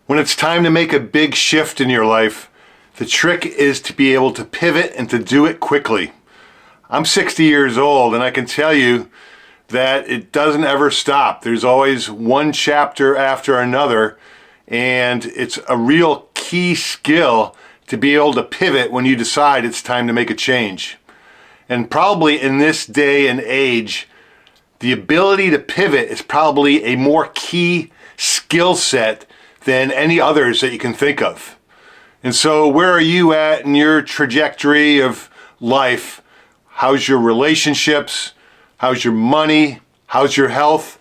When it's time to make a big shift in your life, the trick is to be able to pivot and to do it quickly. I'm 60 years old and I can tell you that it doesn't ever stop. There's always one chapter after another, and it's a real key skill to be able to pivot when you decide it's time to make a change. And probably in this day and age, the ability to pivot is probably a more key skill set than any others that you can think of. And so where are you at in your trajectory of life? How's your relationships? How's your money? How's your health?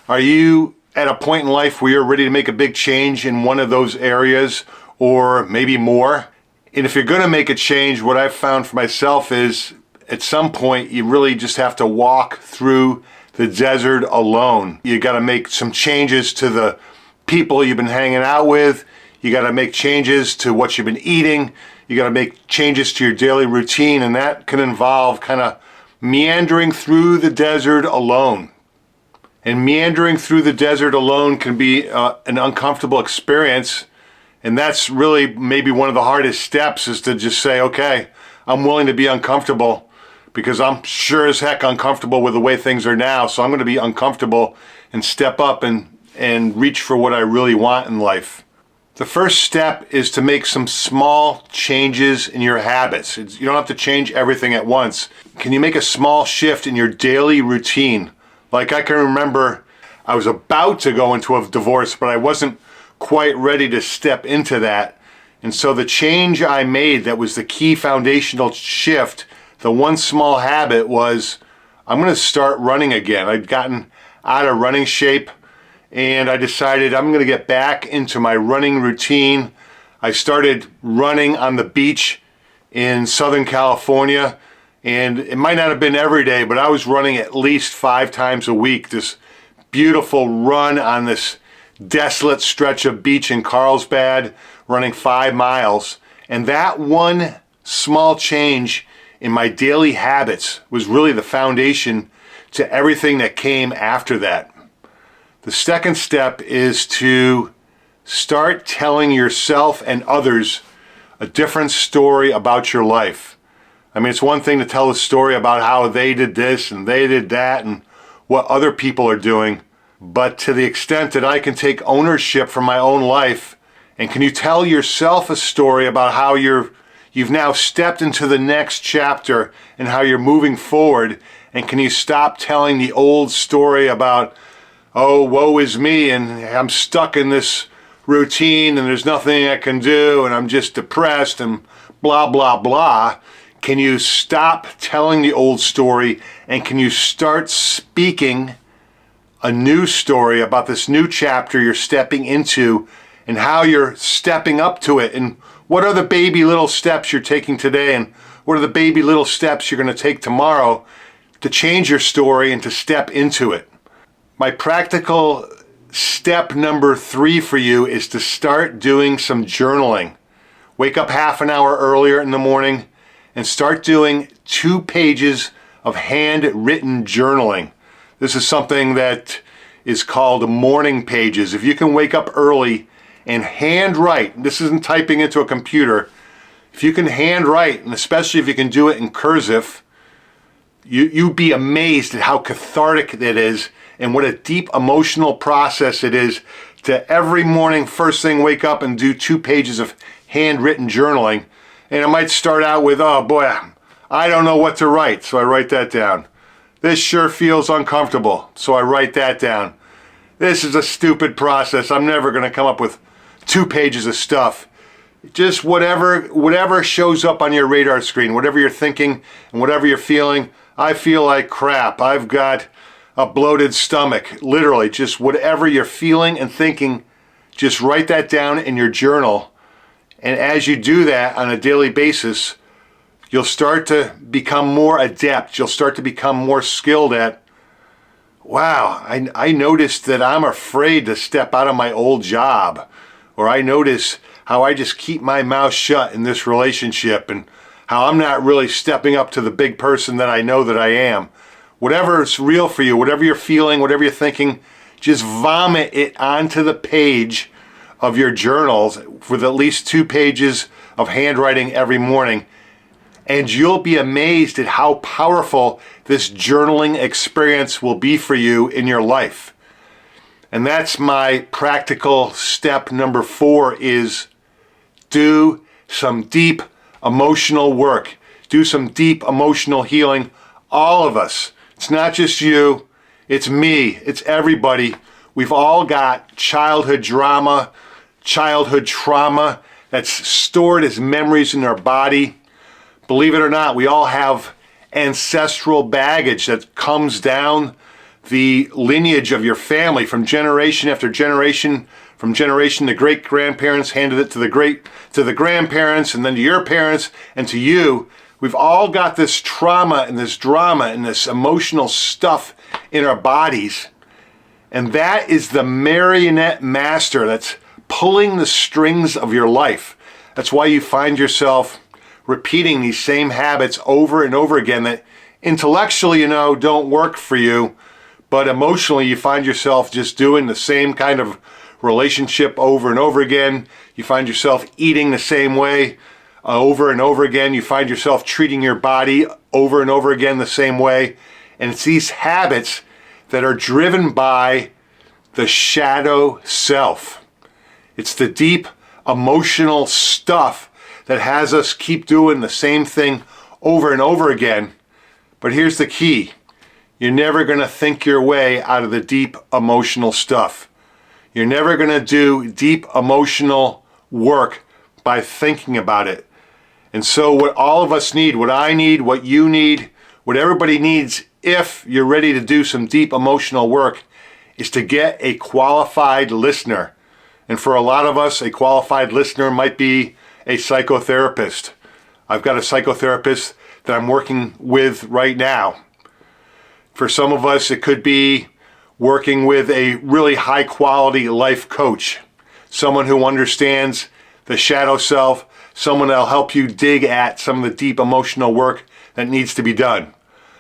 Are you at a point in life where you're ready to make a big change in one of those areas, or maybe more? And if you're going to make a change, what I've found for myself is at some point you really just have to walk through the desert alone. You got to make some changes to the people you've been hanging out with. You got to make changes to what you've been eating. You got to make changes to your daily routine, and that can involve kind of meandering through the desert alone. And meandering through the desert alone can be an uncomfortable experience, and that's really maybe one of the hardest steps, is to just say, okay, I'm willing to be uncomfortable because I'm sure as heck uncomfortable with the way things are now, so I'm going to be uncomfortable and step up and reach for what I really want in life. The first step is to make some small changes in your habits. You don't have to change everything at once. Can you make a small shift in your daily routine? Like, I can remember I was about to go into a divorce, but I wasn't quite ready to step into that. And so the change I made that was the key foundational shift, the one small habit, was I'm going to start running again. I'd gotten out of running shape, and I decided I'm going to get back into my running routine. I started running on the beach in Southern California, and it might not have been every day, but I was running at least 5 times a week. This beautiful run on this desolate stretch of beach in Carlsbad, running 5 miles. And that one small change in my daily habits was really the foundation to everything that came after that. The second step is to start telling yourself and others a different story about your life. I mean, it's one thing to tell a story about how they did this and they did that and what other people are doing, but to the extent that I can take ownership for my own life, and can you tell yourself a story about how you've now stepped into the next chapter and how you're moving forward, and can you stop telling the old story about, oh, woe is me, and I'm stuck in this routine, and there's nothing I can do, and I'm just depressed, and blah, blah, blah. Can you stop telling the old story, and can you start speaking a new story about this new chapter you're stepping into, and how you're stepping up to it, and what are the baby little steps you're taking today, and what are the baby little steps you're going to take tomorrow to change your story and to step into it. My practical step number 3 for you is to start doing some journaling. Wake up half an hour earlier in the morning and start doing 2 pages of handwritten journaling. This is something that is called morning pages. If you can wake up early and handwrite, this isn't typing into a computer, if you can handwrite, and especially if you can do it in cursive, you'd be amazed at how cathartic it is and what a deep emotional process it is to every morning, first thing, wake up and do 2 pages of handwritten journaling. And it might start out with, oh boy, I don't know what to write, so I write that down. This sure feels uncomfortable, so I write that down. This is a stupid process. I'm never going to come up with 2 pages of stuff. Just whatever shows up on your radar screen, whatever you're thinking and whatever you're feeling. I feel like crap. I've got a bloated stomach. Literally, just whatever you're feeling and thinking, just write that down in your journal. And as you do that on a daily basis, you'll start to become more adept. You'll start to become more skilled at, wow, I noticed that I'm afraid to step out of my old job. Or I notice how I just keep my mouth shut in this relationship, and how I'm not really stepping up to the big person that I know that I am. Whatever is real for you, whatever you're feeling, whatever you're thinking, just vomit it onto the page of your journals with at least 2 pages of handwriting every morning. And you'll be amazed at how powerful this journaling experience will be for you in your life. And that's my practical step number 4, is do some deep emotional work. Do some deep emotional healing. All of us. It's not just you. It's me. It's everybody. We've all got childhood drama, childhood trauma that's stored as memories in our body. Believe it or not, we all have ancestral baggage that comes down the lineage of your family from generation after generation, from generation to great-grandparents, handed it to the grandparents, and then to your parents, and to you. We've all got this trauma and this drama and this emotional stuff in our bodies. And that is the marionette master that's pulling the strings of your life. That's why you find yourself repeating these same habits over and over again that intellectually, don't work for you, but emotionally you find yourself just doing the same kind of relationship over and over again. You find yourself eating the same way over and over again. You find yourself treating your body over and over again the same way. And it's these habits that are driven by the shadow self. It's the deep emotional stuff that has us keep doing the same thing over and over again. But here's the key. You're never going to think your way out of the deep emotional stuff. You're never going to do deep emotional work by thinking about it. And so what all of us need, what I need, what you need, what everybody needs, if you're ready to do some deep emotional work, is to get a qualified listener. And for a lot of us, a qualified listener might be a psychotherapist. I've got a psychotherapist that I'm working with right now. For some of us, it could be working with a really high quality life coach, someone who understands the shadow self, someone that'll help you dig at some of the deep emotional work that needs to be done.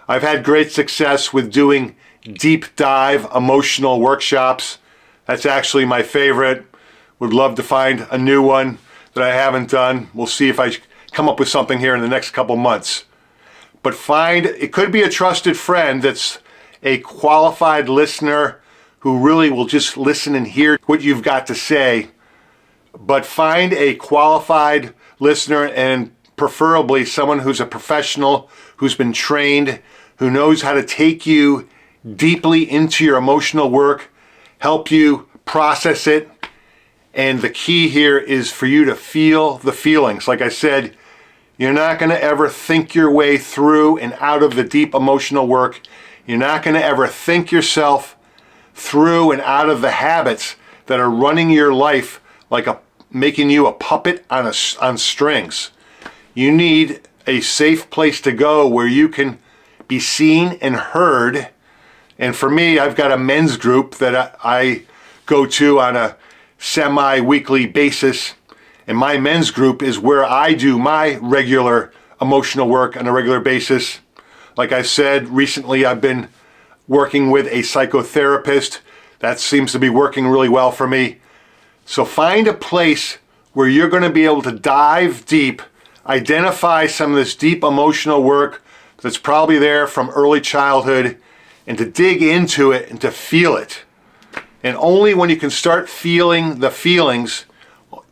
I've had great success with doing deep dive emotional workshops. That's actually my favorite. Would love to find a new one that I haven't done. We'll see if I come up with something here in the next couple months. But it could be a trusted friend that's a qualified listener who really will just listen and hear what you've got to say. But find a qualified listener, and preferably someone who's a professional, who's been trained, who knows how to take you deeply into your emotional work, help you process it. And the key here is for you to feel the feelings. Like I said, you're not going to ever think your way through and out of the deep emotional work. You're not going to ever think yourself through and out of the habits that are running your life, like making you a puppet on strings. You need a safe place to go where you can be seen and heard. And for me, I've got a men's group that I go to on a semi-weekly basis. And my men's group is where I do my regular emotional work on a regular basis. Like I said, recently I've been working with a psychotherapist. That seems to be working really well for me. So find a place where you're going to be able to dive deep, identify some of this deep emotional work that's probably there from early childhood, and to dig into it and to feel it. And only when you can start feeling the feelings,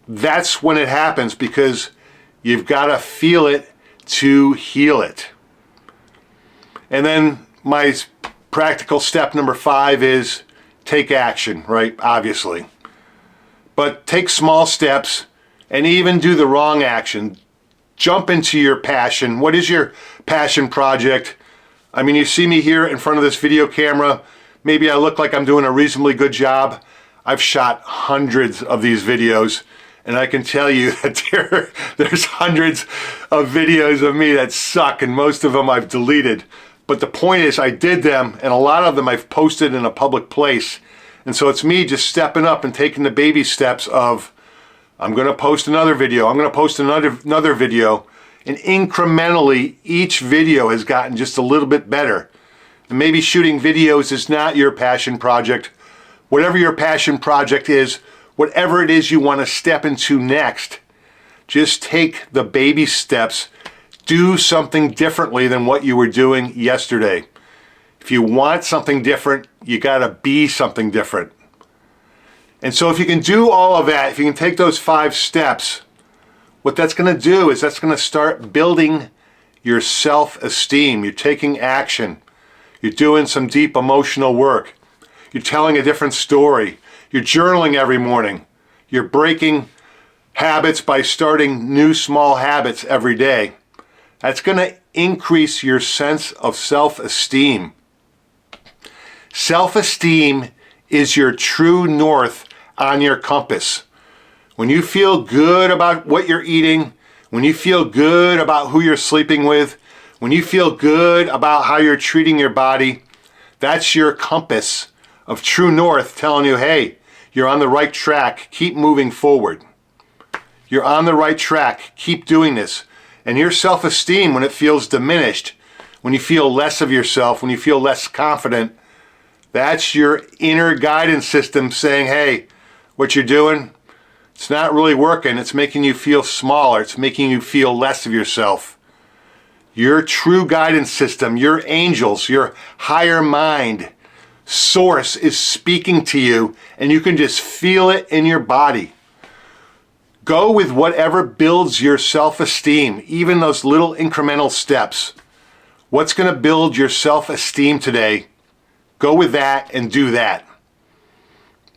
that's when it happens, because you've got to feel it to heal it. And then my practical step number 5 is take action, right? Obviously. But take small steps and even do the wrong action. Jump into your passion. What is your passion project? I mean, you see me here in front of this video camera. Maybe I look like I'm doing a reasonably good job. I've shot hundreds of these videos, and I can tell you that there's hundreds of videos of me that suck, and most of them I've deleted. But the point is, I did them, and a lot of them I've posted in a public place. And so it's me just stepping up and taking the baby steps of, I'm going to post another video, I'm going to post another video. And incrementally, each video has gotten just a little bit better. And maybe shooting videos is not your passion project. Whatever your passion project is, whatever it is you want to step into next, just take the baby steps. Do something differently than what you were doing yesterday. If you want something different, you got to be something different. And so if you can do all of that, if you can take those 5 steps, what that's going to do is that's going to start building your self-esteem. You're taking action. You're doing some deep emotional work. You're telling a different story. You're journaling every morning. You're breaking habits by starting new small habits every day. That's going to increase your sense of self-esteem. Self-esteem is your true north on your compass. When you feel good about what you're eating, when you feel good about who you're sleeping with, when you feel good about how you're treating your body, that's your compass of true north telling you, hey, you're on the right track, keep moving forward. You're on the right track, keep doing this. And your self-esteem, when it feels diminished, when you feel less of yourself, when you feel less confident, that's your inner guidance system saying, hey, what you're doing, it's not really working. It's making you feel smaller. It's making you feel less of yourself. Your true guidance system, your angels, your higher mind, source is speaking to you, and you can just feel it in your body. Go with whatever builds your self-esteem, even those little incremental steps. What's going to build your self-esteem today? Go with that and do that.